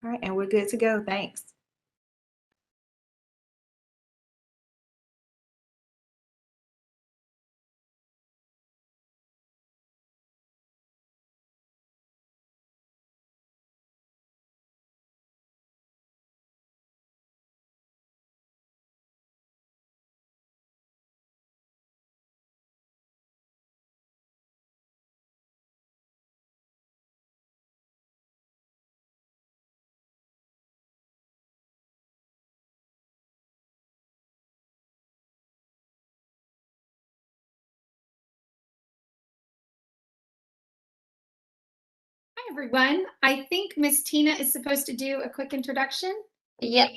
All right, and we're good to go. Thanks. Hi, everyone. I think Miss Tina is supposed to do a quick introduction. Yep.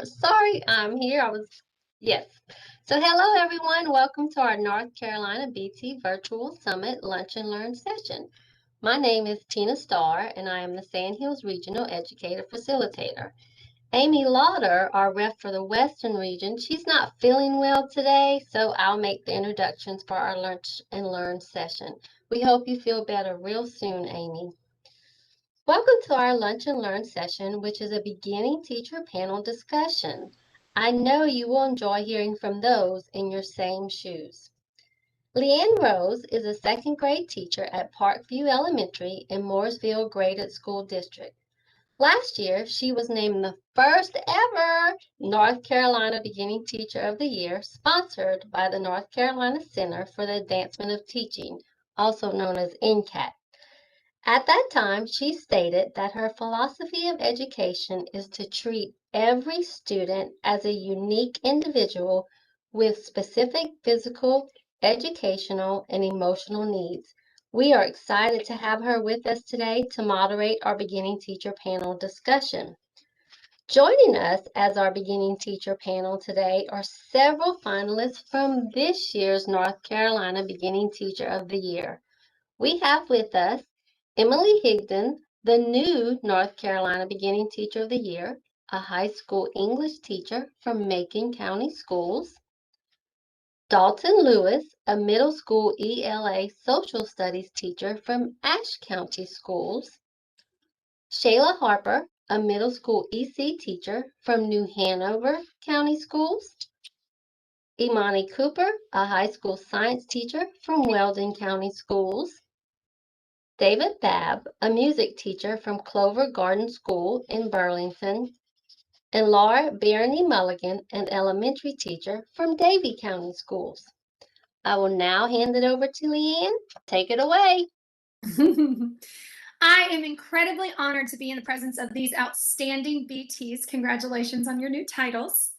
Sorry, I'm here. Yes. So hello, everyone. Welcome to our North Carolina BT Virtual Summit Lunch and Learn session. My name is Tina Starr, and I am the Sandhills Regional Educator Facilitator. Amy Lauder, our rep for the Western region, she's not feeling well today, so I'll make the introductions for our Lunch and Learn session. We hope you feel better real soon, Amy. Welcome to our Lunch and Learn session, which is a beginning teacher panel discussion. I know you will enjoy hearing from those in your same shoes. Leanne Rose is a second grade teacher at Parkview Elementary in Mooresville Graded School District. Last year, she was named the first ever North Carolina Beginning Teacher of the Year, sponsored by the North Carolina Center for the Advancement of Teaching, also known as NCAT. At that time, she stated that her philosophy of education is to treat every student as a unique individual with specific physical, educational, and emotional needs. We are excited to have her with us today to moderate our beginning teacher panel discussion. Joining us as our beginning teacher panel today are several finalists from this year's North Carolina Beginning Teacher of the Year. We have with us Emily Higdon, the new North Carolina Beginning Teacher of the Year, a high school English teacher from Macon County Schools. Dalton Lewis, a middle school ELA Social Studies teacher from Ashe County Schools. Shayla Harper, a middle school EC teacher from New Hanover County Schools. Imani Cooper, a high school science teacher from Weldon County Schools. David Babb, a music teacher from Clover Garden School in Burlington, and Laura Barony Mulligan, an elementary teacher from Davie County Schools. I will now hand it over to Leanne. Take it away. I am incredibly honored to be in the presence of these outstanding BTs. Congratulations on your new titles.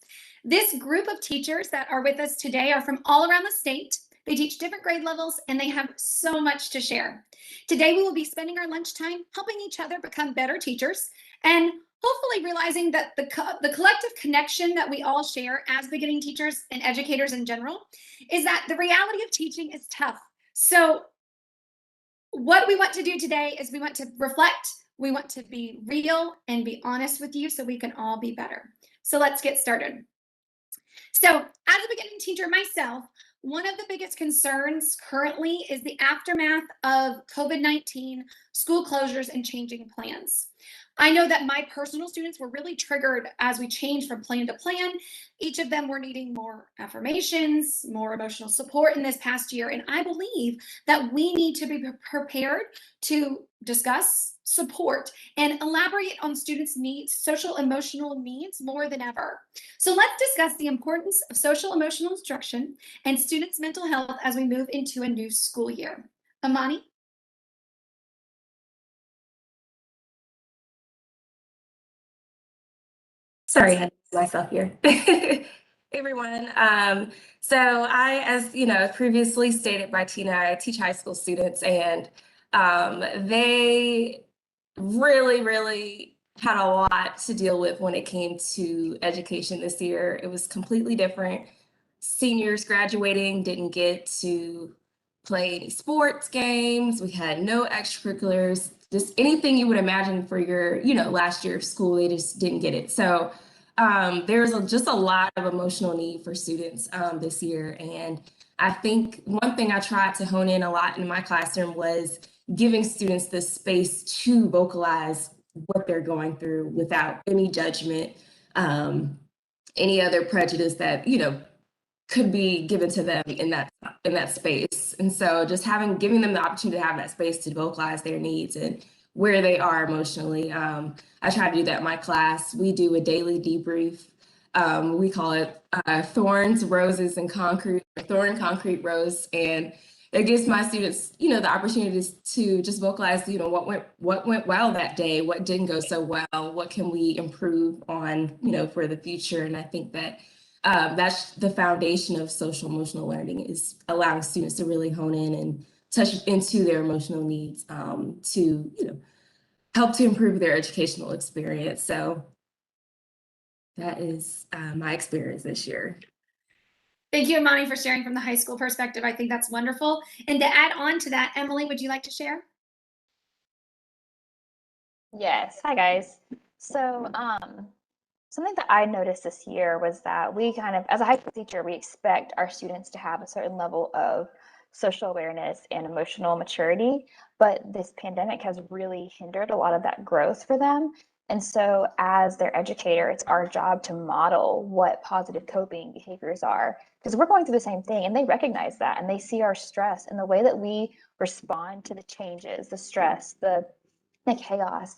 This group of teachers that are with us today are from all around the state. They teach different grade levels and they have so much to share. Today we will be spending our lunchtime helping each other become better teachers and hopefully realizing that the collective connection that we all share as beginning teachers and educators in general is that the reality of teaching is tough. So what we want to do today is we want to reflect, we want to be real and be honest with you so we can all be better. So let's get started. So as a beginning teacher myself, one of the biggest concerns currently is the aftermath of COVID-19, school closures, and changing plans. I know that my personal students were really triggered as we changed from plan to plan. Each of them were needing more affirmations, more emotional support in this past year. And I believe that we need to be prepared to discuss, support, and elaborate on students' needs, social emotional needs more than ever. So let's discuss the importance of social emotional instruction and students' mental health as we move into a new school year. Amani? Sorry, I had myself here. Hey, everyone. So I, as you know, previously stated by Tina, I teach high school students, and they really had a lot to deal with when it came to education this year. It was completely different. Seniors graduating didn't get to play any sports games. We had no extracurriculars, just anything you would imagine for your, last year of school, they just didn't get it. So there's just a lot of emotional need for students this year. And I think one thing I tried to hone in a lot in my classroom was giving students the space to vocalize what they're going through without any judgment, any other prejudice that, could be given to them in that space. And so just giving them the opportunity to have that space to vocalize their needs and where they are emotionally. I try to do that in my class. We do a daily debrief. We call it Thorns, Roses, and Concrete, Thorn, Concrete, Rose. And it gives my students, the opportunities to just vocalize, what went well that day, what didn't go so well, what can we improve on, for the future. And I think that that's the foundation of social emotional learning, is allowing students to really hone in and touch into their emotional needs to, help to improve their educational experience. So that is my experience this year. Thank you, Imani, for sharing from the high school perspective. I think that's wonderful. And to add on to that, Emily, would you like to share? Yes. Hi, guys. So, something that I noticed this year was that we kind of, as a high school teacher, we expect our students to have a certain level of social awareness and emotional maturity, but this pandemic has really hindered a lot of that growth for them. And so as their educator, it's our job to model what positive coping behaviors are, because we're going through the same thing and they recognize that and they see our stress and the way that we respond to the changes, the stress, the chaos.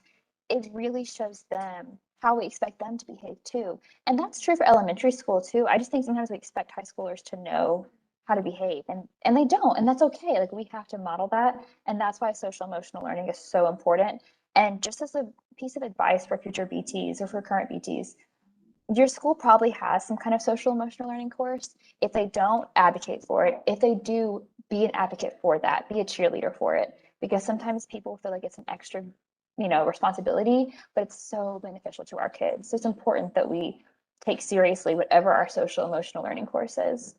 It really shows them how we expect them to behave too. And that's true for elementary school too. I just think sometimes we expect high schoolers to know how to behave and they don't, and that's okay. Like, we have to model that. And that's why social emotional learning is so important. And just as a piece of advice for future BTs or for current BTs, your school probably has some kind of social emotional learning course. If they don't, advocate for it. If they do, be an advocate for that, be a cheerleader for it, because sometimes people feel like it's an extra responsibility, but it's so beneficial to our kids. So it's important that we take seriously whatever our social emotional learning course is.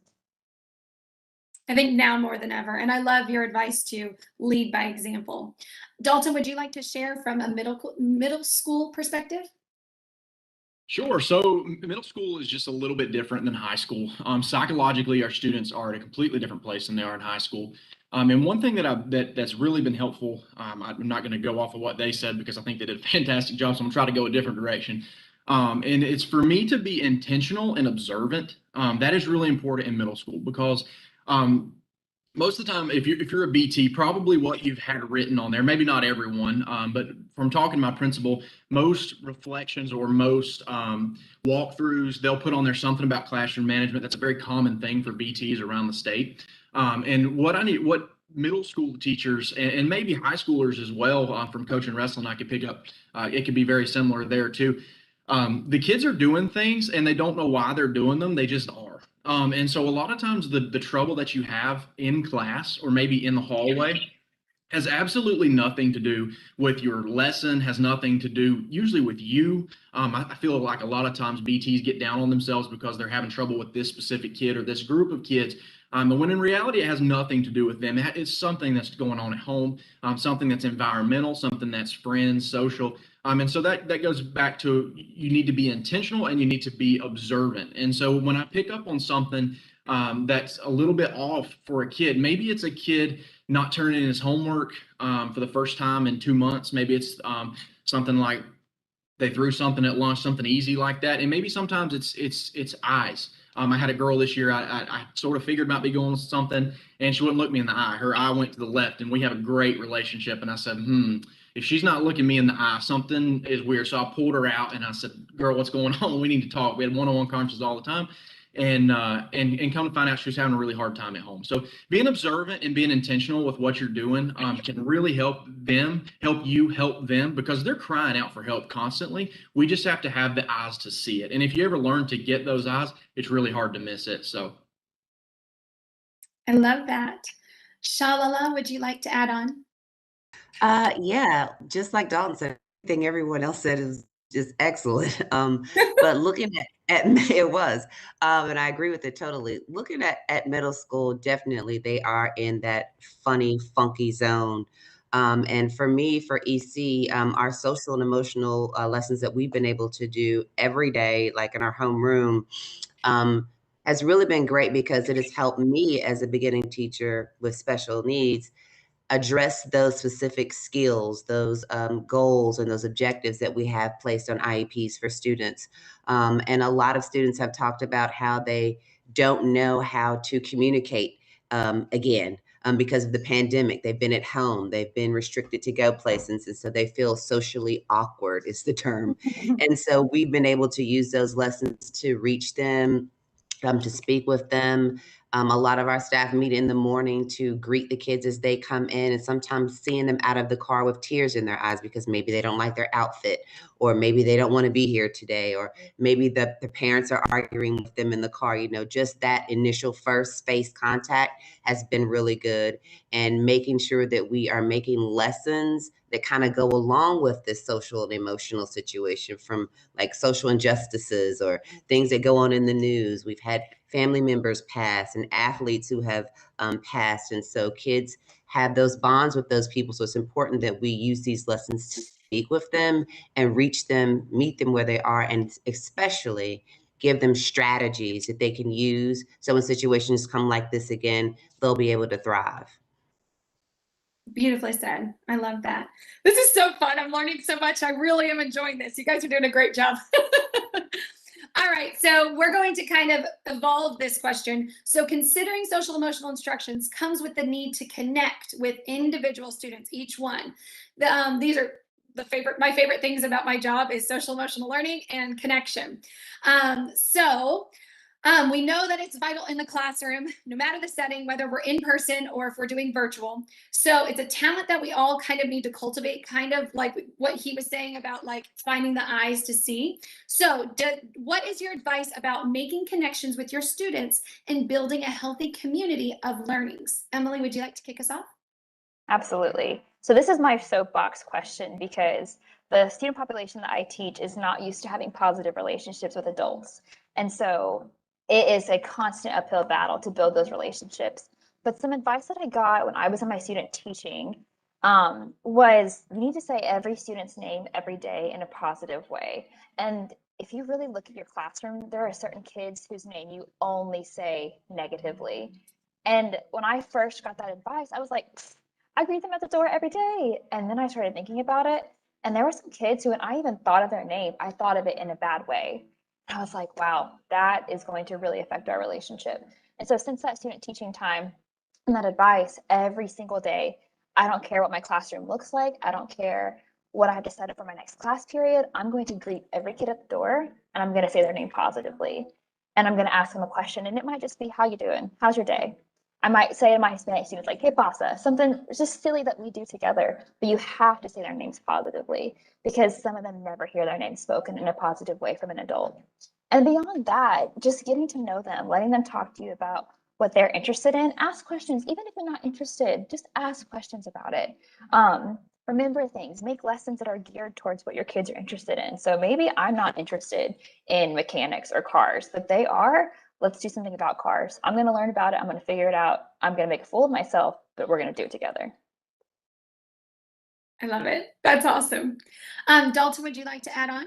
I think now more than ever. And I love your advice to lead by example. Dalton, would you like to share from a middle school perspective? Sure. So middle school is just a little bit different than high school. Psychologically, our students are at a completely different place than they are in high school. And one thing that's really been helpful, I'm not going to go off of what they said because I think they did a fantastic job, so I'm going to try to go a different direction. And it's for me to be intentional and observant. That is really important in middle school because most of the time, if you're a BT, probably what you've had written on there, maybe not everyone, but from talking to my principal, most reflections or most walkthroughs, they'll put on there something about classroom management. That's a very common thing for BTs around the state. And what middle school teachers and maybe high schoolers as well, from coaching wrestling, I could pick up, it could be very similar there too. The kids are doing things and they don't know why they're doing them. They just are. And so a lot of times the trouble that you have in class or maybe in the hallway has absolutely nothing to do with your lesson, has nothing to do usually with you. I feel like a lot of times BTs get down on themselves because they're having trouble with this specific kid or this group of kids. But when in reality, it has nothing to do with them. It's something that's going on at home, something that's environmental, something that's friends, social. And so that goes back to, you need to be intentional and you need to be observant. And so when I pick up on something that's a little bit off for a kid, maybe it's a kid not turning in his homework for the first time in 2 months. Maybe it's something like they threw something at lunch, something easy like that. And maybe sometimes it's eyes. I had a girl this year, I sort of figured might be going with something, and she wouldn't look me in the eye. Her eye went to the left, and we have a great relationship. And I said, if she's not looking me in the eye, something is weird. So I pulled her out and I said, girl, what's going on? We need to talk. We had one-on-one conversations all the time. And come to find out she was having a really hard time at home. So being observant and being intentional with what you're doing can really help you help them, because they're crying out for help constantly. We just have to have the eyes to see it. And if you ever learn to get those eyes, it's really hard to miss it. So I love that. Shalala, would you like to add on? Yeah, just like Dalton said, everything everyone else said is just excellent. But looking at it was, and I agree with it totally. Looking at middle school, definitely they are in that funny, funky zone. And for me, for EC, our social and emotional lessons that we've been able to do every day, like in our homeroom, has really been great because it has helped me as a beginning teacher with special needs address those specific skills, those goals and those objectives that we have placed on IEPs for students. And a lot of students have talked about how they don't know how to communicate again. Because of the pandemic, they've been at home, they've been restricted to go places, and so they feel socially awkward is the term. And so we've been able to use those lessons to reach them, to speak with them. A lot of our staff meet in the morning to greet the kids as they come in, and sometimes seeing them out of the car with tears in their eyes because maybe they don't like their outfit, or maybe they don't want to be here today, or maybe the parents are arguing with them in the car. You know, just that initial first face contact has been really good, and making sure that we are making lessons that kind of go along with this social and emotional situation, from like social injustices or things that go on in the news. We've had family members pass and athletes who have passed. And so kids have those bonds with those people. So it's important that we use these lessons to speak with them and reach them, meet them where they are, and especially give them strategies that they can use. So when situations come like this again, they'll be able to thrive. Beautifully said. I love that. This is so fun. I'm learning so much. I really am enjoying this. You guys are doing a great job. All right, so we're going to kind of evolve this question. So considering social emotional instructions comes with the need to connect with individual students, each one. These are my favorite things about my job is social emotional learning and connection. We know that it's vital in the classroom, no matter the setting, whether we're in person or if we're doing virtual. So it's a talent that we all kind of need to cultivate, kind of like what he was saying about like finding the eyes to see. So what is your advice about making connections with your students and building a healthy community of learnings? Emily, would you like to kick us off? Absolutely. So this is my soapbox question, because the student population that I teach is not used to having positive relationships with adults. And so it is a constant uphill battle to build those relationships. But some advice that I got when I was in my student teaching was you need to say every student's name every day in a positive way. And if you really look at your classroom, there are certain kids whose name you only say negatively. And when I first got that advice, I was like, I greet them at the door every day. And then I started thinking about it. And there were some kids who, when I even thought of their name, I thought of it in a bad way. I was like, wow, that is going to really affect our relationship. And so since that student teaching time and that advice, every single day, I don't care what my classroom looks like. I don't care what I have to set up for my next class period. I'm going to greet every kid at the door, and I'm going to say their name positively. And I'm going to ask them a question. And it might just be, how you doing? How's your day? I might say to my Hispanic students, like, hey, pasa, something just silly that we do together, but you have to say their names positively, because some of them never hear their names spoken in a positive way from an adult. And beyond that, just getting to know them, letting them talk to you about what they're interested in. Ask questions, even if you're not interested, just ask questions about it. Remember things, make lessons that are geared towards what your kids are interested in. So maybe I'm not interested in mechanics or cars, but they are. Let's do something about cars. I'm going to learn about it. I'm going to figure it out. I'm going to make a fool of myself, but we're going to do it together. I love it. That's awesome. Dalton, would you like to add on?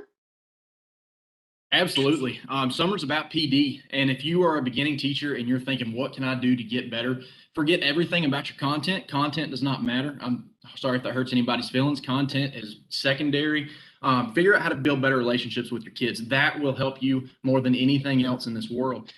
Absolutely. Summer's about PD. And if you are a beginning teacher and you're thinking, what can I do to get better? Forget everything about your content. Content does not matter. I'm sorry if that hurts anybody's feelings. Content is secondary. Figure out how to build better relationships with your kids. That will help you more than anything else in this world.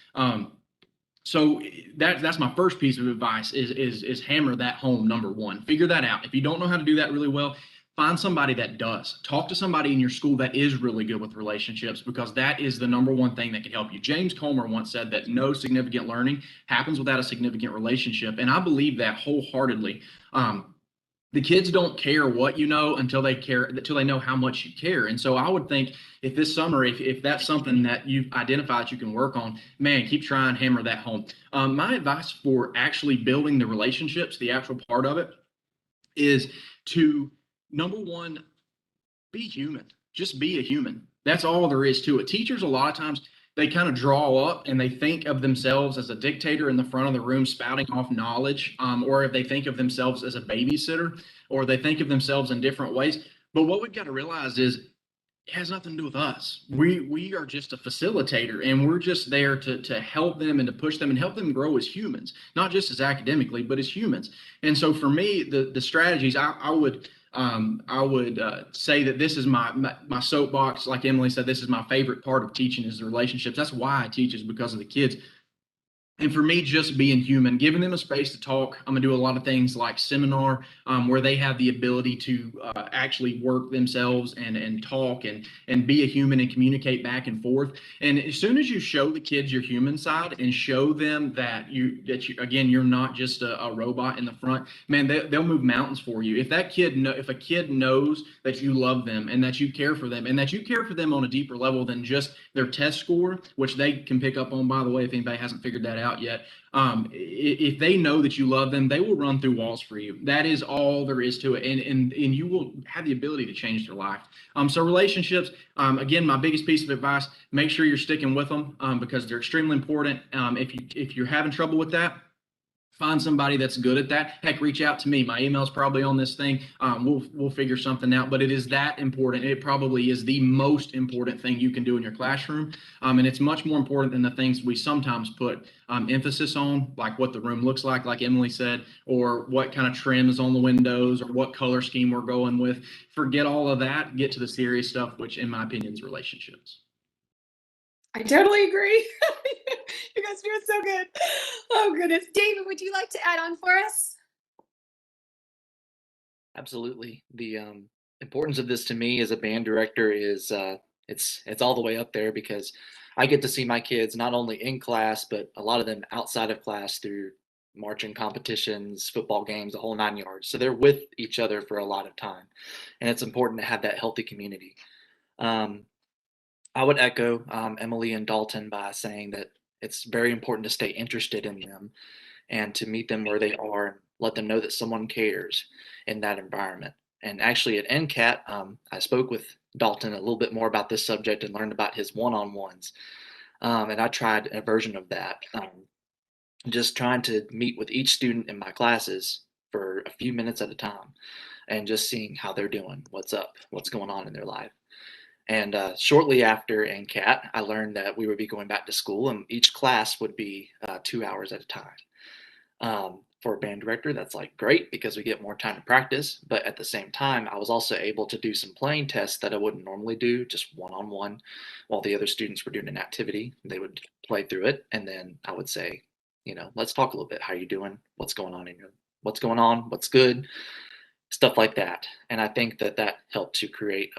So that's my first piece of advice is hammer that home, number one. Figure that out. If you don't know how to do that really well, find somebody that does. Talk to somebody in your school that is really good with relationships, because that is the number one thing that can help you. James Comer once said that no significant learning happens without a significant relationship. And I believe that wholeheartedly. The kids don't care what you know until they know how much you care. And so I would think if this summer, if that's something that you've identified you can work on, man, keep trying, hammer that home. My advice for actually building the relationships, the actual part of it, is to, number one, be human. Just be a human. That's all there is to it. Teachers, a lot of times, they kind of draw up and they think of themselves as a dictator in the front of the room spouting off knowledge, or if they think of themselves as a babysitter, or they think of themselves in different ways. But what we've got to realize is it has nothing to do with us. We are just a facilitator, and we're just there to help them and to push them and help them grow as humans, not just as academically, but as humans. And so for me, the strategies I would say that this is my soapbox. Like Emily said, this is my favorite part of teaching is the relationships. That's why I teach, is because of the kids. And for me, just being human, giving them a space to talk. I'm gonna do a lot of things like seminar, where they have the ability to actually work themselves and talk and be a human and communicate back and forth. And as soon as you show the kids your human side and show them that you again, you're not just a robot in the front, man, they'll move mountains for you. If a kid knows that you love them and that you care for them and that you care for them on a deeper level than just their test score, which they can pick up on, by the way, if anybody hasn't figured that out yet. If they know that you love them, they will run through walls for you. That is all there is to it, and you will have the ability to change their life. So relationships, again, my biggest piece of advice: make sure you're sticking with them, because they're extremely important. If you're having trouble with that, find somebody that's good at that. Heck, reach out to me. My email's probably on this thing. We'll figure something out. But it is that important. It probably is the most important thing you can do in your classroom, and it's much more important than the things we sometimes put emphasis on, like what the room looks like Emily said, or what kind of trim is on the windows, or what color scheme we're going with. Forget all of that. Get to the serious stuff, which, in my opinion, is relationships. I totally agree. You guys do it so good. Oh, goodness. David, would you like to add on for us? Absolutely. The importance of this to me as a band director is it's all the way up there, because I get to see my kids not only in class, but a lot of them outside of class through marching competitions, football games, the whole 9 yards. So they're with each other for a lot of time, and it's important to have that healthy community. I would echo Emily and Dalton by saying that it's very important to stay interested in them and to meet them where they are and let them know that someone cares in that environment. And actually, at NCAT, I spoke with Dalton a little bit more about this subject and learned about his one-on-ones. And I tried a version of that, just trying to meet with each student in my classes for a few minutes at a time and just seeing how they're doing, what's up, what's going on in their life. And shortly after NCAT, I learned that we would be going back to school, and each class would be 2 hours at a time. For a band director, that's like great because we get more time to practice. But at the same time, I was also able to do some playing tests that I wouldn't normally do, just one-on-one, while the other students were doing an activity. They would play through it, and then I would say, let's talk a little bit. How are you doing? What's going on what's going on? What's good? Stuff like that. And I think that helped to create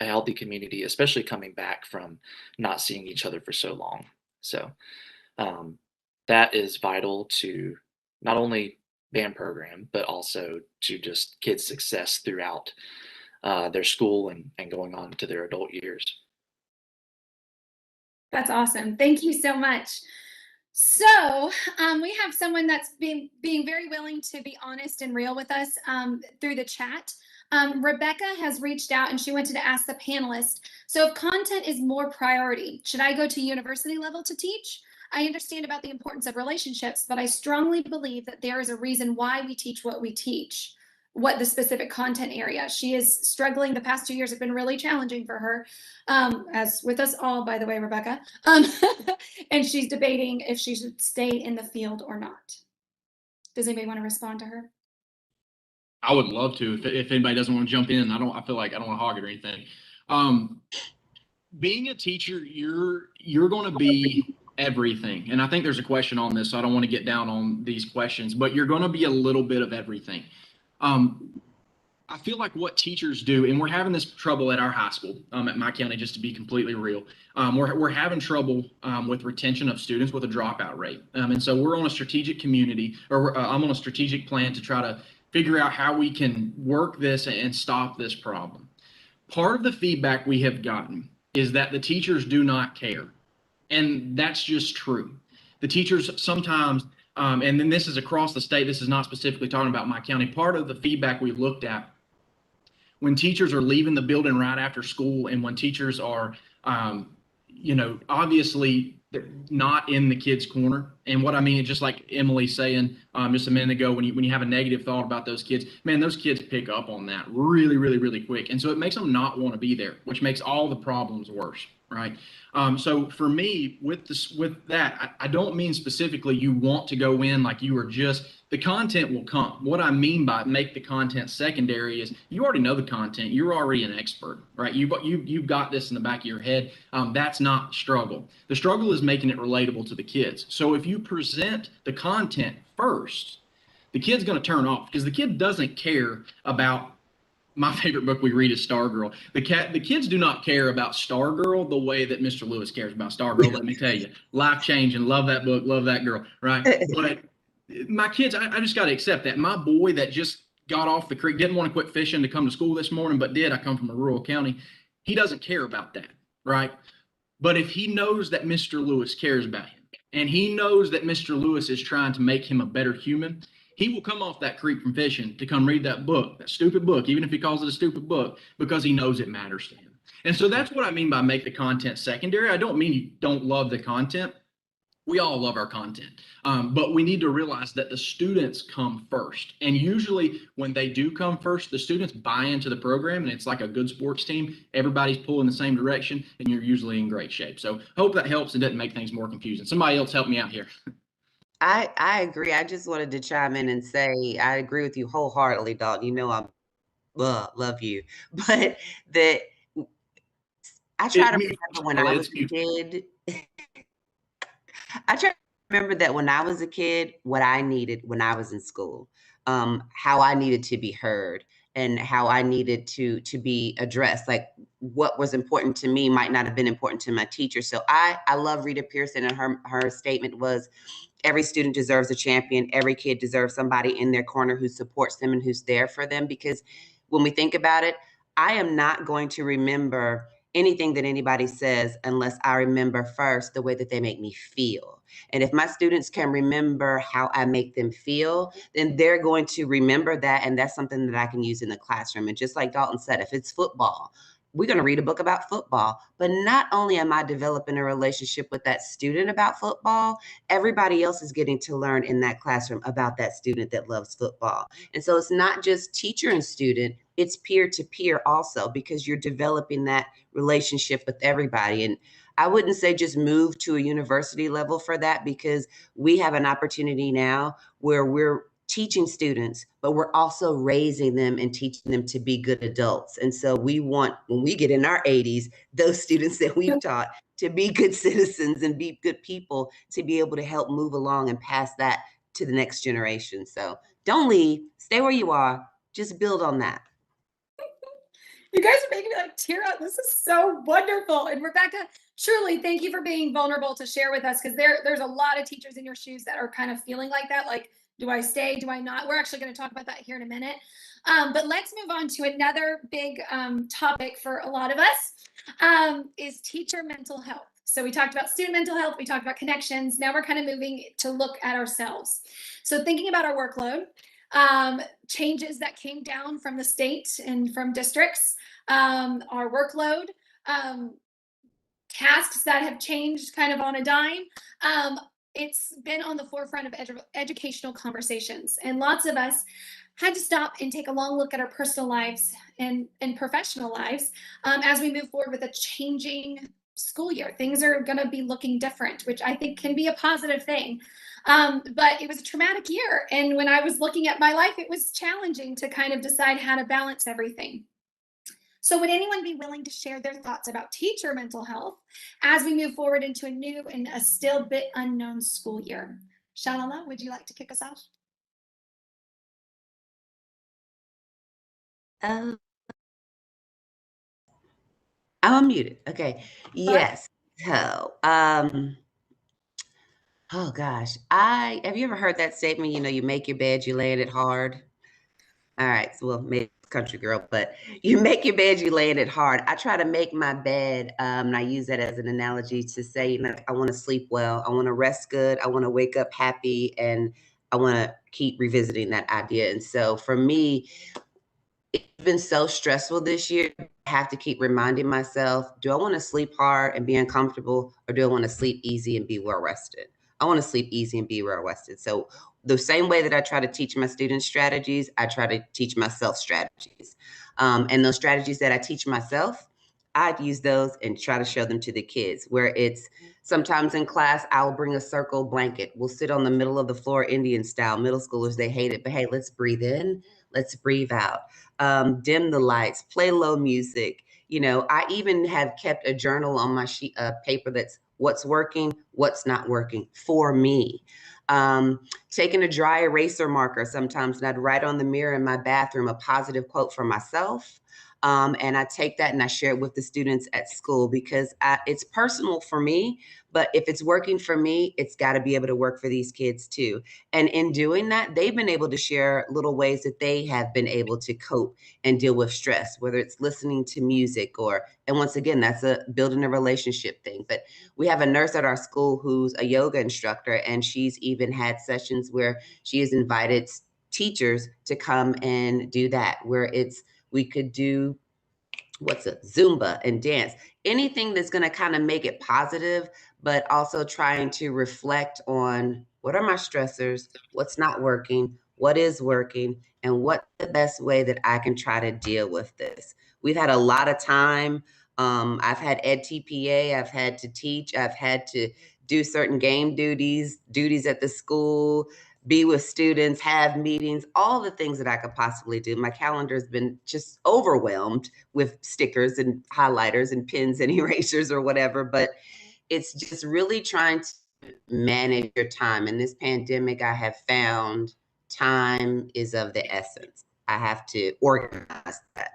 a healthy community, especially coming back from not seeing each other for so long. So that is vital to not only band program, but also to just kids' success throughout their school and going on to their adult years. That's awesome. Thank you so much. So we have someone that's being very willing to be honest and real with us through the chat. Rebecca has reached out and she wanted to ask the panelists, so if content is more priority, should I go to university level to teach? I understand about the importance of relationships, but I strongly believe that there is a reason why we teach what we teach, what the specific content area. She is struggling. The past 2 years have been really challenging for her, as with us all, by the way, Rebecca. And she's debating if she should stay in the field or not. Does anybody want to respond to her? I would love to. If anybody doesn't want to jump in, I feel like I don't want to hog it or anything. Being a teacher, you're going to be everything. And I think there's a question on this, so I don't want to get down on these questions, but you're going to be a little bit of everything. I feel like what teachers do, and we're having this trouble at our high school, at my county, just to be completely real. We're having trouble with retention of students with a dropout rate. And so we're on a strategic community, or I'm on a strategic plan to try to figure out how we can work this and stop this problem. Part of the feedback we have gotten is that the teachers do not care. And that's just true. The teachers sometimes, and then this is across the state, this is not specifically talking about my county, part of the feedback we've looked at, when teachers are leaving the building right after school, and when teachers are, obviously they're not in the kid's corner. And what I mean is just like Emily saying just a minute ago, when you have a negative thought about those kids, man, those kids pick up on that really, really, really quick. And so it makes them not want to be there, which makes all the problems worse, right? So for me, with that, I don't mean specifically you want to go in like you are just, the content will come. What I mean by make the content secondary is you already know the content. You're already an expert, right? You've got this in the back of your head. That's not the struggle. The struggle is making it relatable to the kids. So if you present the content first, the kid's going to turn off because the kid doesn't care about. My favorite book we read is Stargirl. The kids do not care about Stargirl the way that Mr. Lewis cares about Stargirl. Let me tell you, life changing. Love that book. Love that girl. Right. But my kids, I just got to accept that. My boy that just got off the creek, didn't want to quit fishing to come to school this morning, but did. I come from a rural county. He doesn't care about that. Right. But if he knows that Mr. Lewis cares about him and he knows that Mr. Lewis is trying to make him a better human, he will come off that creek from fishing to come read that book, that stupid book, even if he calls it a stupid book, because he knows it matters to him. And so that's what I mean by make the content secondary. I don't mean you don't love the content. We all love our content, but we need to realize that the students come first. And usually when they do come first, the students buy into the program, and it's like a good sports team. Everybody's pulling the same direction, and you're usually in great shape. So hope that helps and doesn't make things more confusing. Somebody else help me out here. I agree. I just wanted to chime in and say I agree with you wholeheartedly, Dalton. You know I love you, but that I try to remember when I was a kid. I try to remember that when I was a kid, what I needed when I was in school, how I needed to be heard and how I needed to be addressed. Like what was important to me might not have been important to my teacher. So I love Rita Pearson, and her statement was, every student deserves a champion. Every kid deserves somebody in their corner who supports them and who's there for them. Because when we think about it, I am not going to remember anything that anybody says unless I remember first the way that they make me feel. And if my students can remember how I make them feel, then they're going to remember that. And that's something that I can use in the classroom. And just like Dalton said, if it's football, we're going to read a book about football. But not only am I developing a relationship with that student about football, everybody else is getting to learn in that classroom about that student that loves football. And so it's not just teacher and student, it's peer to peer also, because you're developing that relationship with everybody. And I wouldn't say just move to a university level for that, because we have an opportunity now where we're teaching students, but we're also raising them and teaching them to be good adults. And so we want, when we get in our 80s, those students that we've taught to be good citizens and be good people, to be able to help move along and pass that to the next generation. So don't leave, stay where you are, just build on that. You guys are making me like tear up. This is so wonderful. And Rebecca, truly, thank you for being vulnerable to share with us, because there's a lot of teachers in your shoes that are kind of feeling like that. Like, do I stay? Do I not? We're actually going to talk about that here in a minute. But let's move on to another big topic for a lot of us, is teacher mental health. So we talked about student mental health. We talked about connections. Now we're kind of moving to look at ourselves. So thinking about our workload, changes that came down from the state and from districts, our workload, tasks that have changed kind of on a dime. It's been on the forefront of educational conversations, and lots of us had to stop and take a long look at our personal lives and professional lives as we move forward with a changing school year. Things are going to be looking different, which I think can be a positive thing. But it was a traumatic year, and when I was looking at my life, it was challenging to kind of decide how to balance everything. So would anyone be willing to share their thoughts about teacher mental health as we move forward into a new and a still bit unknown school year? Shalala, would you like to kick us off? I'm unmuted. Okay. Yes. So, oh gosh, have you ever heard that statement? You know, you make your bed, you lay in it hard. All right, so well, maybe country girl, but you make your bed, you lay in it hard. I try to make my bed, and I use that as an analogy to say, you know, I want to sleep well, I want to rest good, I want to wake up happy, and I want to keep revisiting that idea. And so for me, it's been so stressful this year have to keep reminding myself, do I want to sleep hard and be uncomfortable, or do I want to sleep easy and be well rested? I want to sleep easy and be well rested. So the same way that I try to teach my students strategies, I try to teach myself strategies. And those strategies that I teach myself, I'd use those and try to show them to the kids, where it's sometimes in class, I'll bring a circle blanket. We'll sit on the middle of the floor, Indian style. Middle schoolers, they hate it, but hey, let's breathe in, let's breathe out. Dim the lights, play low music. I even have kept a journal on my sheet of paper that's what's working, what's not working for me. Taking a dry eraser marker sometimes, and I'd write on the mirror in my bathroom a positive quote for myself. And I take that and I share it with the students at school, because it's personal for me, but if it's working for me, it's got to be able to work for these kids too. And in doing that, they've been able to share little ways that they have been able to cope and deal with stress, whether it's listening to music and once again, that's building a relationship thing. But we have a nurse at our school who's a yoga instructor, and she's even had sessions where she has invited teachers to come and do that, where we could do Zumba and dance, anything that's going to kind of make it positive, but also trying to reflect on what are my stressors, what's not working, what is working, and what's the best way that I can try to deal with this. We've had a lot of time. I've had ed TPA, I've had to teach, I've had to do certain game duties at the school, be with students, have meetings, all the things that I could possibly do. My calendar has been just overwhelmed with stickers and highlighters and pens and erasers or whatever, but it's just really trying to manage your time. In this pandemic, I have found time is of the essence. I have to organize that.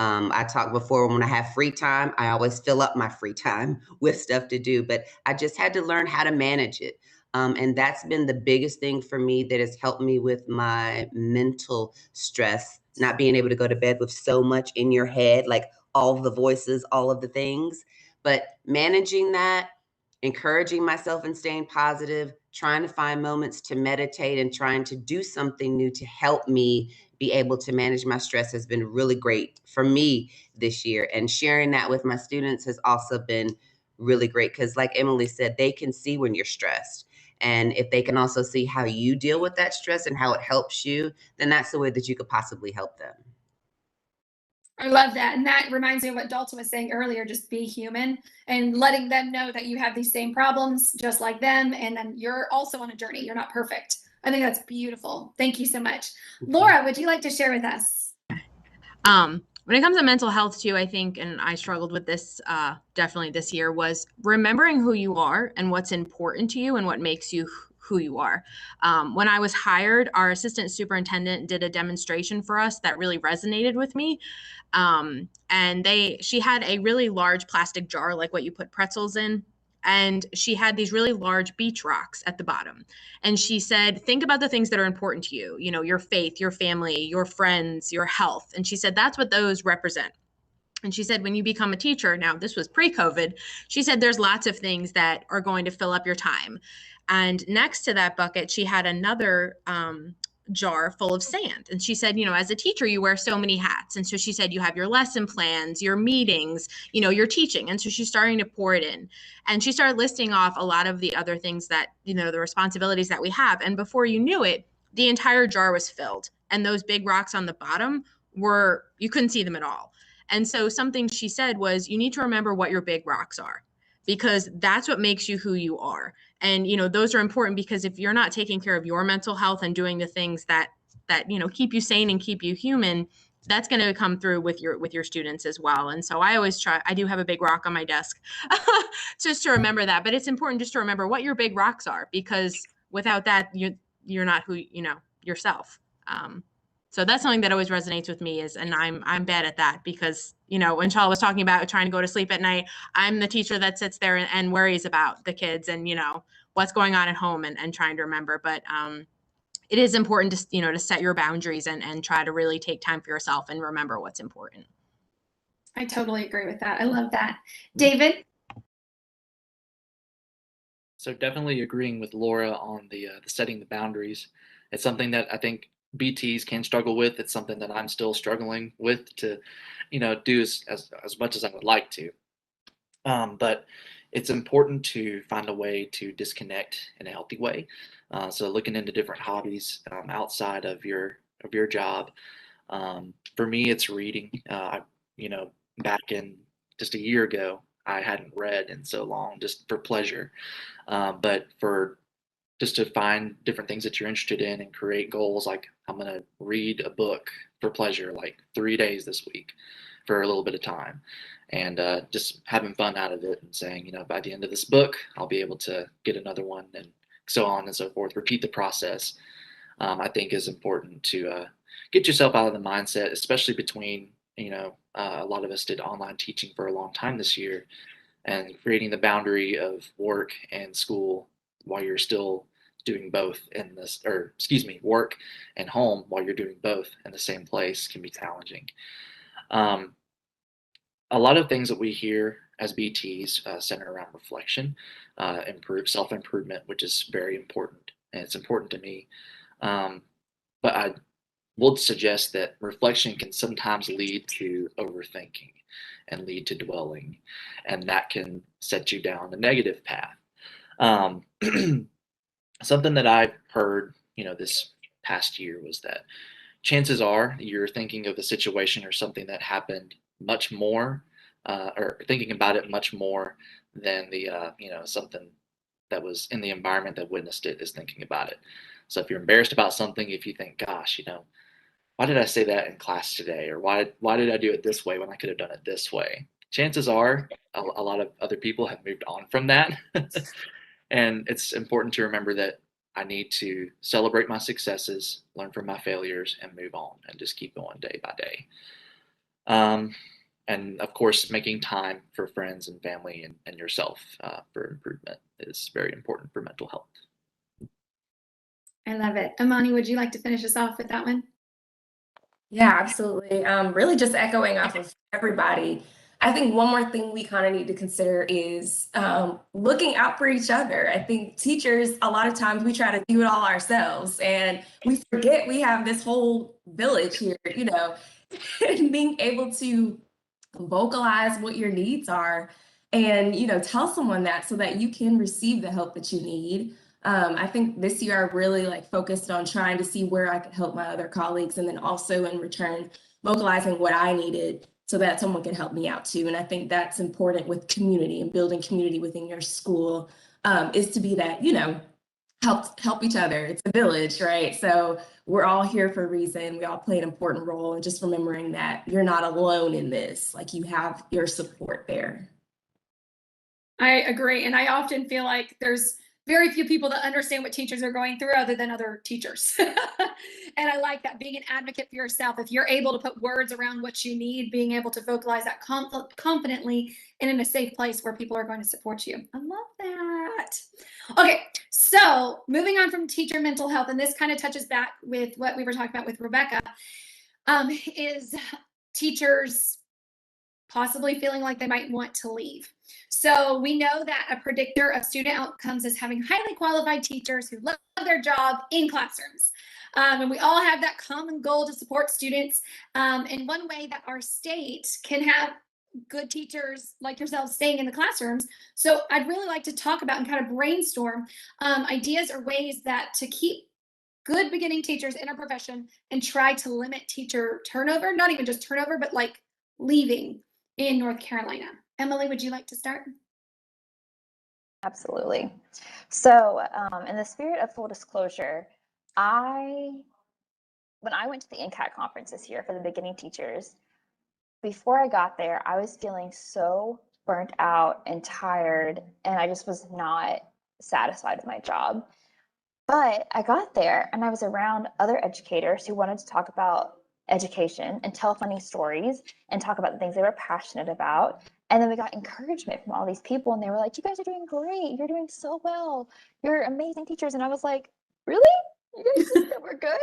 I talked before, when I have free time, I always fill up my free time with stuff to do, but I just had to learn how to manage it. And that's been the biggest thing for me that has helped me with my mental stress, not being able to go to bed with so much in your head, like all of the voices, all of the things, but managing that, encouraging myself and staying positive, trying to find moments to meditate and trying to do something new to help me be able to manage my stress has been really great for me this year. And sharing that with my students has also been really great, because like Emily said, they can see when you're stressed. And if they can also see how you deal with that stress and how it helps you, then that's the way that you could possibly help them. I love that. And that reminds me of what Dalton was saying earlier, just be human and letting them know that you have these same problems just like them. And then you're also on a journey. You're not perfect. I think that's beautiful. Thank you so much. Laura, would you like to share with us? When it comes to mental health too, I think, and I struggled with this definitely this year, was remembering who you are and what's important to you and what makes you who you are. When I was hired, our assistant superintendent did a demonstration for us that really resonated with me. And she had a really large plastic jar, like what you put pretzels in. And she had these really large beach rocks at the bottom. And she said, think about the things that are important to you, your faith, your family, your friends, your health. And she said, that's what those represent. And she said, when you become a teacher, now this was pre-COVID, she said, there's lots of things that are going to fill up your time. And next to that bucket, she had another jar full of sand. And she said, as a teacher, you wear so many hats. And so she said, you have your lesson plans, your meetings, your teaching. And so she's starting to pour it in. And she started listing off a lot of the other things that, the responsibilities that we have. And before you knew it, the entire jar was filled. And those big rocks on the bottom you couldn't see them at all. And so something she said was, you need to remember what your big rocks are, because that's what makes you who you are. And, those are important, because if you're not taking care of your mental health and doing the things that keep you sane and keep you human, that's going to come through with your students as well. And so I always I do have a big rock on my desk just to remember that. But it's important just to remember what your big rocks are, because without that, you're not who, yourself. So that's something that always resonates with me and I'm bad at that, because, when Charlotte was talking about trying to go to sleep at night, I'm the teacher that sits there and worries about the kids and, what's going on at home and trying to remember. But it is important to, to set your boundaries and try to really take time for yourself and remember what's important. I totally agree with that. I love that. David? So definitely agreeing with Laura on the setting the boundaries. It's something that I think BTs can struggle with. It's something that I'm still struggling with to, do as much as I would like to. But it's important to find a way to disconnect in a healthy way. So looking into different hobbies outside of your job. For me, it's reading. Back in just a year ago, I hadn't read in so long, just for pleasure. But for just to find different things that you're interested in and create goals, like I'm going to read a book for pleasure, like 3 days this week for a little bit of time, and just having fun out of it and saying, by the end of this book, I'll be able to get another one, and so on and so forth. Repeat the process. I think is important to get yourself out of the mindset, especially between, a lot of us did online teaching for a long time this year, and creating the boundary of work and school while you're still doing both in this, or excuse me, work and home while you're doing both in the same place can be challenging. A lot of things that we hear as BTs center around reflection, self-improvement, which is very important, and it's important to me. But I would suggest that reflection can sometimes lead to overthinking and lead to dwelling, and that can set you down a negative path. Um, Something that I've heard, this past year was that chances are you're thinking of a situation or something that happened much more, or thinking about it much more than the, something that was in the environment that witnessed it is thinking about it. So if you're embarrassed about something, if you think, gosh, why did I say that in class today? Or why did I do it this way when I could have done it this way? Chances are a lot of other people have moved on from that. And it's important to remember that I need to celebrate my successes, learn from my failures, and move on and just keep going day by day. And of course, making time for friends and family and yourself for improvement is very important for mental health. I love it. Amani, would you like to finish us off with that one? Yeah, absolutely. Really just echoing off of everybody. I think one more thing we kind of need to consider is looking out for each other. I think teachers, a lot of times we try to do it all ourselves and we forget we have this whole village here, and being able to vocalize what your needs are and, tell someone that so that you can receive the help that you need. I think this year I really focused on trying to see where I could help my other colleagues, and then also in return vocalizing what I needed so that someone could help me out too. And I think that's important with community and building community within your school, is to be that, help each other. It's a village, right? So we're all here for a reason. We all play an important role, and just remembering that you're not alone in this. You have your support there. I agree. And I often feel like there's very few people that understand what teachers are going through other than other teachers. And I like that, being an advocate for yourself. If you're able to put words around what you need, being able to vocalize that confidently and in a safe place where people are going to support you. I love that. Okay, so moving on from teacher mental health, and this kind of touches back with what we were talking about with Rebecca, is teachers possibly feeling like they might want to leave. So we know that a predictor of student outcomes is having highly qualified teachers who love their job in classrooms. And we all have that common goal to support students. And one way that our state can have good teachers like yourselves staying in the classrooms. So I'd really like to talk about and kind of brainstorm ideas or ways that to keep good beginning teachers in our profession and try to limit teacher turnover, not even just turnover, but leaving in North Carolina. Emily, would you like to start? Absolutely. So in the spirit of full disclosure, when I went to the NCAT conference this year for the beginning teachers, before I got there, I was feeling so burnt out and tired, and I just was not satisfied with my job. But I got there and I was around other educators who wanted to talk about education and tell funny stories and talk about the things they were passionate about. And then we got encouragement from all these people, and they were like, "You guys are doing great. You're doing so well. You're amazing teachers." And I was like, "Really? You guys think that we're good?"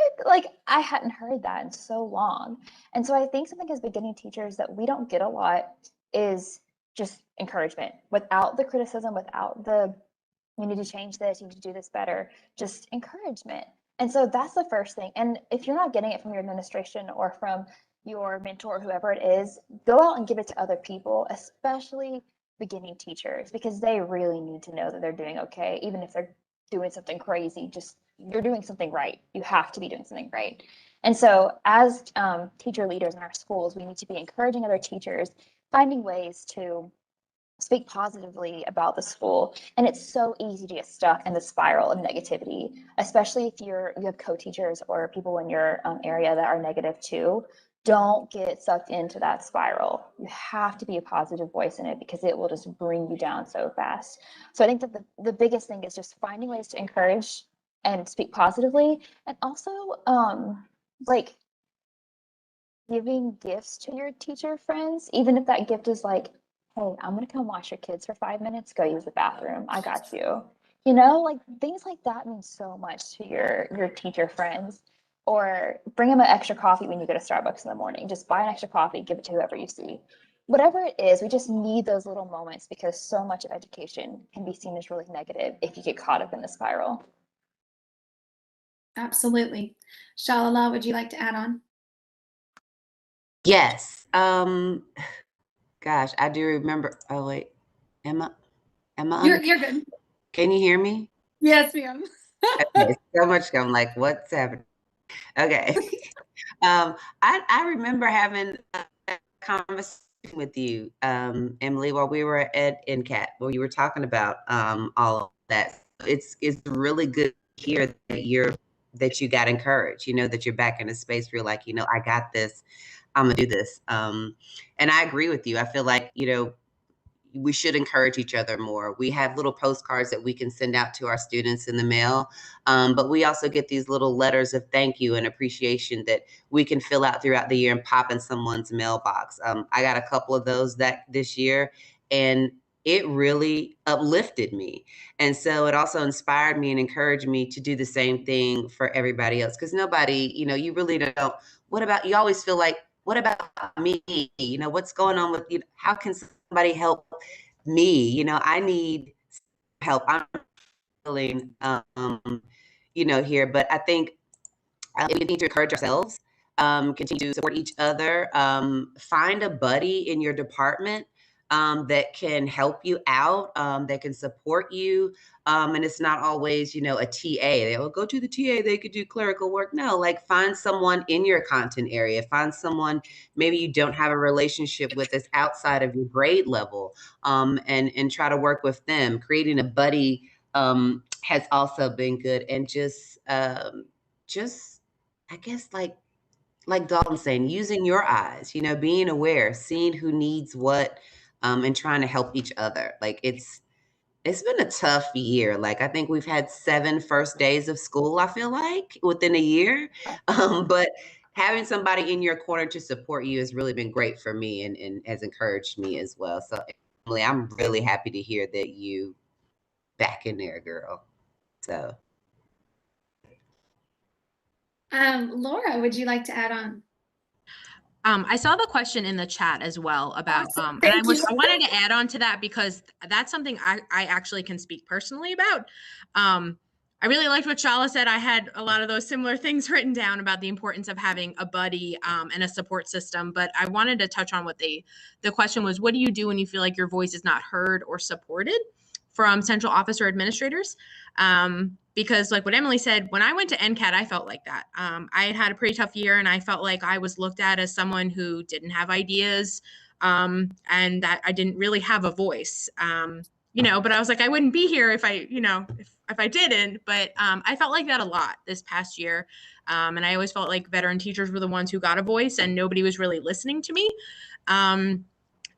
I hadn't heard that in so long. And so I think something as beginning teachers that we don't get a lot is just encouragement, without the criticism, without the, "You need to change this, you need to do this better," just encouragement. And so that's the first thing. And if you're not getting it from your administration or from your mentor or whoever it is, go out and give it to other people, especially beginning teachers, because they really need to know that they're doing okay, even if they're doing something crazy. Just you're doing something right. You have to be doing something right. And so as teacher leaders in our schools, we need to be encouraging other teachers, finding ways to speak positively about the school. And it's so easy to get stuck in the spiral of negativity, especially if you have co-teachers or people in your area that are negative too. Don't get sucked into that spiral. You have to be a positive voice in it, because it will just bring you down so fast. So I think that the biggest thing is just finding ways to encourage and speak positively, and also like giving gifts to your teacher friends, even if that gift is like, hey, I'm gonna come watch your kids for 5 minutes, go use the bathroom, I got you. You know, like things like that mean so much to your teacher friends. Or bring them an extra coffee when you go to Starbucks in the morning. Just buy an extra coffee, give it to whoever you see. Whatever it is, we just need those little moments, because so much of education can be seen as really negative if you get caught up in the spiral. Absolutely. Shalala, would you like to add on? Yes. Gosh, I do remember. Oh wait, am I You're good. Can you hear me? Yes, ma'am. Okay, so much. I'm like, what's happening? Okay. I remember having a conversation with you, Emily, while we were at NCAT, where you were talking about all of that. It's really good to hear that you got encouraged. You know, that you're back in a space where you're like, you know, I got this. I'm gonna do this. And I agree with you. I feel like, you know, we should encourage each other more. We have little postcards that we can send out to our students in the mail, but we also get these little letters of thank you and appreciation that we can fill out throughout the year and pop in someone's mailbox. I got a couple of those this year, and it really uplifted me. And so it also inspired me and encouraged me to do the same thing for everybody else, because nobody, you know, you really don't. What about, you always feel like, what about me? You know, what's going on with you? How can somebody help me? You know, I need help. I'm feeling, you know, here, but I think we need to encourage ourselves, continue to support each other, find a buddy in your department that can help you out, that can support you. And it's not always, you know, a TA. They will go to the TA, they could do clerical work. No, like find someone in your content area, find someone maybe you don't have a relationship with that's outside of your grade level, and try to work with them. Creating a buddy has also been good. And just I guess like Dalton saying, using your eyes, you know, being aware, seeing who needs what, and trying to help each other. Like it's been a tough year. Like I think we've had 7 first days of school, I feel like, within a year. But having somebody in your corner to support you has really been great for me, and has encouraged me as well. So Emily, I'm really happy to hear that you back in there, girl. So Laura, would you like to add on? I saw the question in the chat as well about, Awesome. and I Thank you. wanted to add on to that, because that's something I actually can speak personally about. I really liked what Shala said. I had a lot of those similar things written down about the importance of having a buddy and a support system. But I wanted to touch on what the question was: what do you do when you feel like your voice is not heard or supported from central office or administrators? Because like what Emily said, when I went to NCAT, I felt like that. I had a pretty tough year, and I felt like I was looked at as someone who didn't have ideas, and that I didn't really have a voice. You know, but I was like, I wouldn't be here if I, you know, if I didn't. But I felt like that a lot this past year. And I always felt like veteran teachers were the ones who got a voice, and nobody was really listening to me.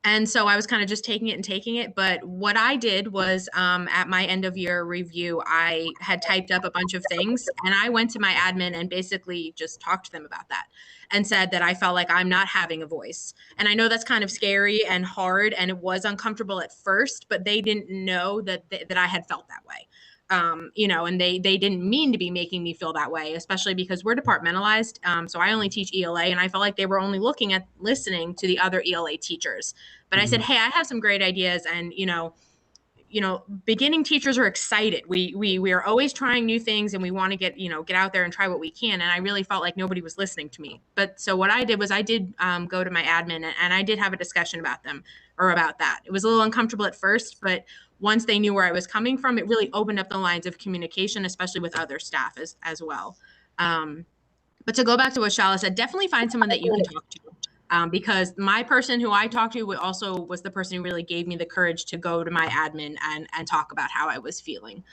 And so I was kind of just taking it. But what I did was at my end of year review, I had typed up a bunch of things, and I went to my admin and basically just talked to them about that and said that I felt like I'm not having a voice. And I know that's kind of scary and hard, and it was uncomfortable at first, but they didn't know that I had felt that way. You know, and they didn't mean to be making me feel that way, especially because we're departmentalized. So I only teach ELA, and I felt like they were only listening to the other ELA teachers. But I said, hey, I have some great ideas, and, you know, beginning teachers are excited. We are always trying new things, and we want to get out there and try what we can. And I really felt like nobody was listening to me. But so what I did was I did go to my admin, and I did have a discussion about that. It was a little uncomfortable at first, but once they knew where I was coming from, it really opened up the lines of communication, especially with other staff as well. But to go back to what Shala said, definitely find someone that you can talk to. Because my person who I talked to also was the person who really gave me the courage to go to my admin and talk about how I was feeling.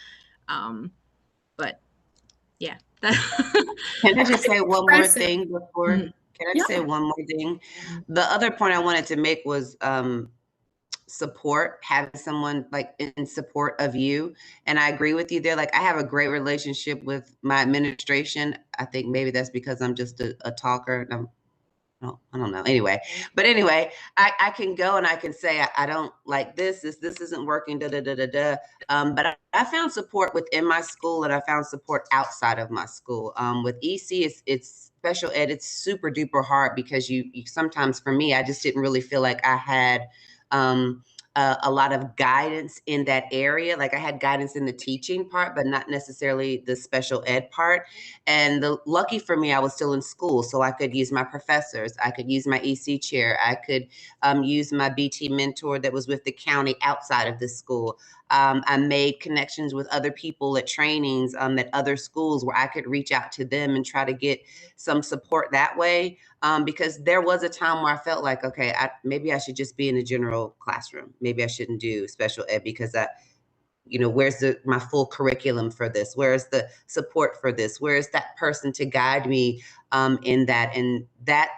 But yeah. Can I just say one more thing before? Mhm. Can I just say one more thing? The other point I wanted to make was support, having someone like in support of you. And I agree with you there. Like I have a great relationship with my administration. I think maybe that's because I'm just a talker. I don't know. Anyway, I can go and I can say, I don't like this isn't working, But I found support within my school, and I found support outside of my school. With EC, it's special ed. It's super duper hard because you sometimes, for me, I just didn't really feel like I had, a lot of guidance in that area. Like I had guidance in the teaching part, but not necessarily the special ed part. And lucky for me, I was still in school, so I could use my professors. I could use my EC chair. I could use my BT mentor that was with the county outside of the school. I made connections with other people at trainings at other schools where I could reach out to them and try to get some support that way. Because there was a time where I felt like, okay, maybe I should just be in a general classroom. Maybe I shouldn't do special ed because where's my full curriculum for this? Where's the support for this? Where's that person to guide me in that? And that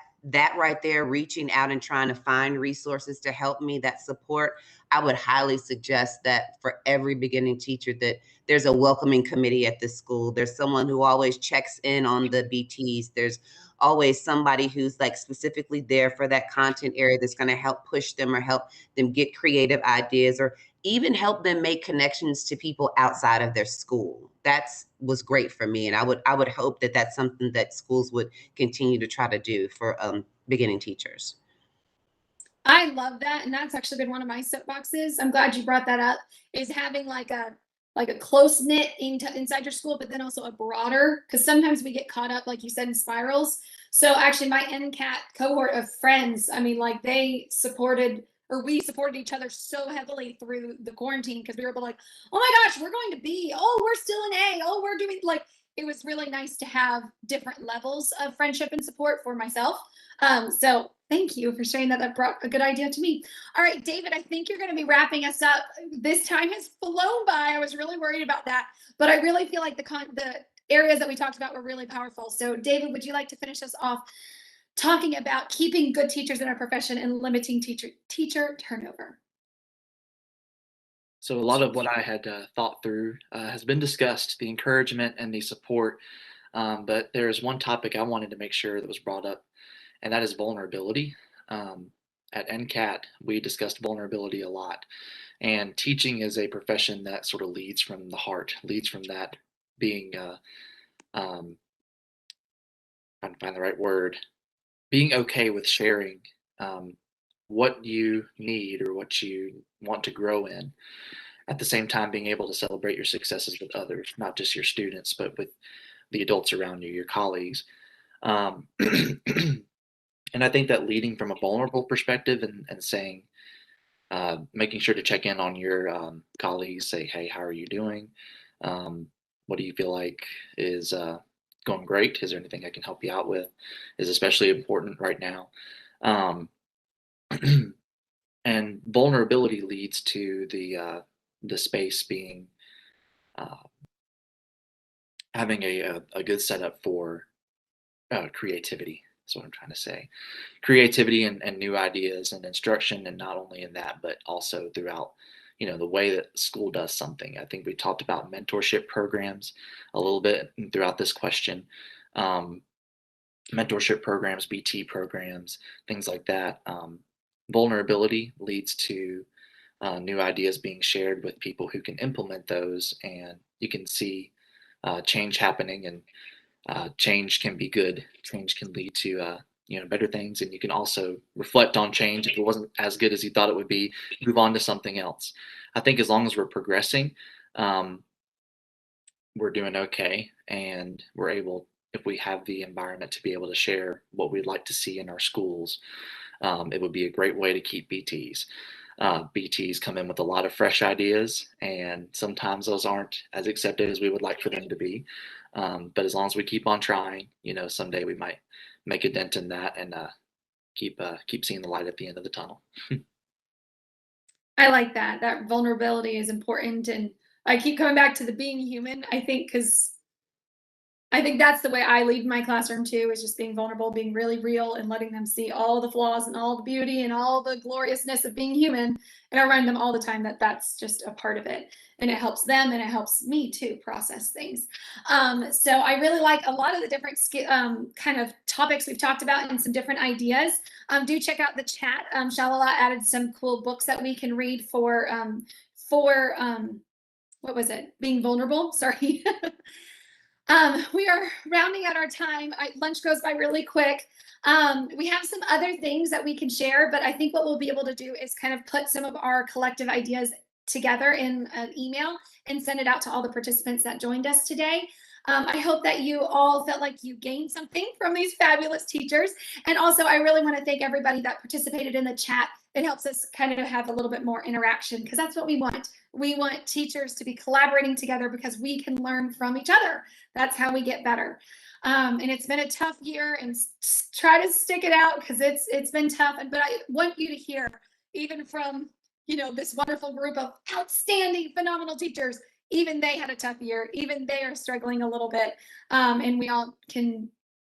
right there, reaching out and trying to find resources to help me, that support, I would highly suggest that for every beginning teacher, that there's a welcoming committee at the school. There's someone who always checks in on the BTs. There's always somebody who's like specifically there for that content area that's going to help push them or help them get creative ideas or even help them make connections to people outside of their school. Was great for me. And I would hope that that's something that schools would continue to try to do for beginning teachers. I love that. And that's actually been one of my soapboxes. I'm glad you brought that up, is having like a close knit inside your school, but then also a broader, because sometimes we get caught up, like you said, in spirals. So actually my NCAT cohort of friends, I mean, like we supported each other so heavily through the quarantine, because we were like, oh my gosh, we're going to B, oh, we're still in A, oh, we're doing, like, it was really nice to have different levels of friendship and support for myself. So thank you for sharing that. That brought a good idea to me. All right, David, I think you're going to be wrapping us up. This time has flown by. I was really worried about that, but I really feel like the areas that we talked about were really powerful. So David, would you like to finish us off talking about keeping good teachers in our profession and limiting teacher turnover? So a lot of what I had thought through has been discussed, the encouragement and the support. But there's one topic I wanted to make sure that was brought up, and that is vulnerability. At NCAT, we discussed vulnerability a lot. And teaching is a profession that sort of leads from the heart, leads from that being, trying to find the right word, being okay with sharing what you need or what you want to grow in. At the same time, being able to celebrate your successes with others, not just your students, but with the adults around you, your colleagues. And I think that leading from a vulnerable perspective and saying, making sure to check in on your colleagues, say, hey, how are you doing? What do you feel like is going great? Is there anything I can help you out with? Is especially important right now. And vulnerability leads to the space being having a good setup for creativity. That's what I'm trying to say. Creativity and new ideas and instruction, and not only in that, but also throughout, the way that school does something. I think we talked about mentorship programs a little bit throughout this question. Mentorship programs, BT programs, things like that. Vulnerability leads to new ideas being shared with people who can implement those, and you can see change happening, and change can be good. Change can lead to better things, and you can also reflect on change. If it wasn't as good as you thought it would be, move on to something else. I think as long as we're progressing, we're doing okay, and we're able, if we have the environment to be able to share what we'd like to see in our schools, it would be a great way to keep BTs. BTs come in with a lot of fresh ideas, and sometimes those aren't as accepted as we would like for them to be. But as long as we keep on trying, someday we might make a dent in that, and keep seeing the light at the end of the tunnel. I like that. That vulnerability is important, and I keep coming back to the being human. I think because I think that's the way I lead my classroom too, is just being vulnerable, being really real, and letting them see all the flaws and all the beauty and all the gloriousness of being human. And I remind them all the time that that's just a part of it, and it helps them and it helps me too process things. So I really like a lot of the different kind of topics we've talked about and some different ideas. Do check out the chat. Shalala added some cool books that we can read for what was it? Being vulnerable. Sorry. We are rounding out our time. Lunch goes by really quick. We have some other things that we can share, but I think what we'll be able to do is kind of put some of our collective ideas together in an email and send it out to all the participants that joined us today. I hope that you all felt like you gained something from these fabulous teachers. And also, I really want to thank everybody that participated in the chat. It helps us kind of have a little bit more interaction, because that's what we want. We want teachers to be collaborating together because we can learn from each other. That's how we get better. And it's been a tough year, and try to stick it out because it's been tough. But I want you to hear, even from this wonderful group of outstanding, phenomenal teachers, even they had a tough year. Even they are struggling a little bit, and we all can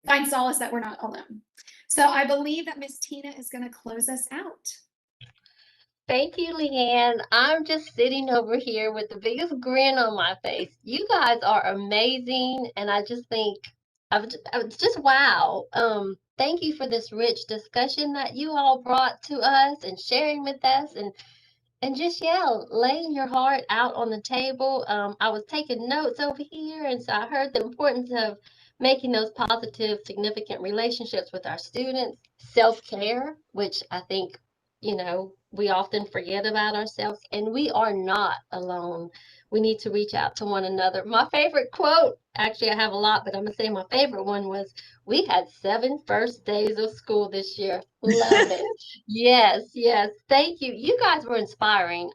find solace that we're not alone. So I believe that Miss Tina is going to close us out. Thank you, Leanne. I'm just sitting over here with the biggest grin on my face. You guys are amazing, and I just think I was just wow. Thank you for this rich discussion that you all brought to us and sharing with us, and just laying your heart out on the table. I was taking notes over here, and so I heard the importance of making those positive, significant relationships with our students, self-care, which I think we often forget about ourselves, and we are not alone. We need to reach out to one another. My favorite quote, actually I have a lot, but I'm gonna say my favorite one was, "We had 7 first days of school this year." Love it. Yes, yes. Thank you. You guys were inspiring.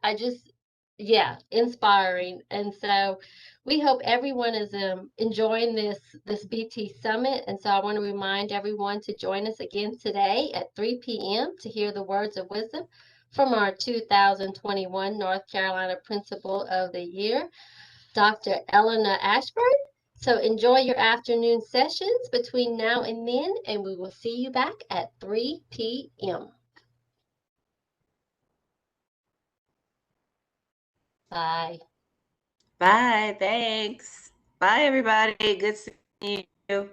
Inspiring. And so we hope everyone is enjoying this BT Summit. And so I want to remind everyone to join us again today at 3 p.m. to hear the words of wisdom from our 2021 North Carolina Principal of the Year, Dr. Eleanor Ashburn. So enjoy your afternoon sessions between now and then, and we will see you back at 3 p.m. Bye. Bye. Thanks. Bye, everybody. Good seeing you.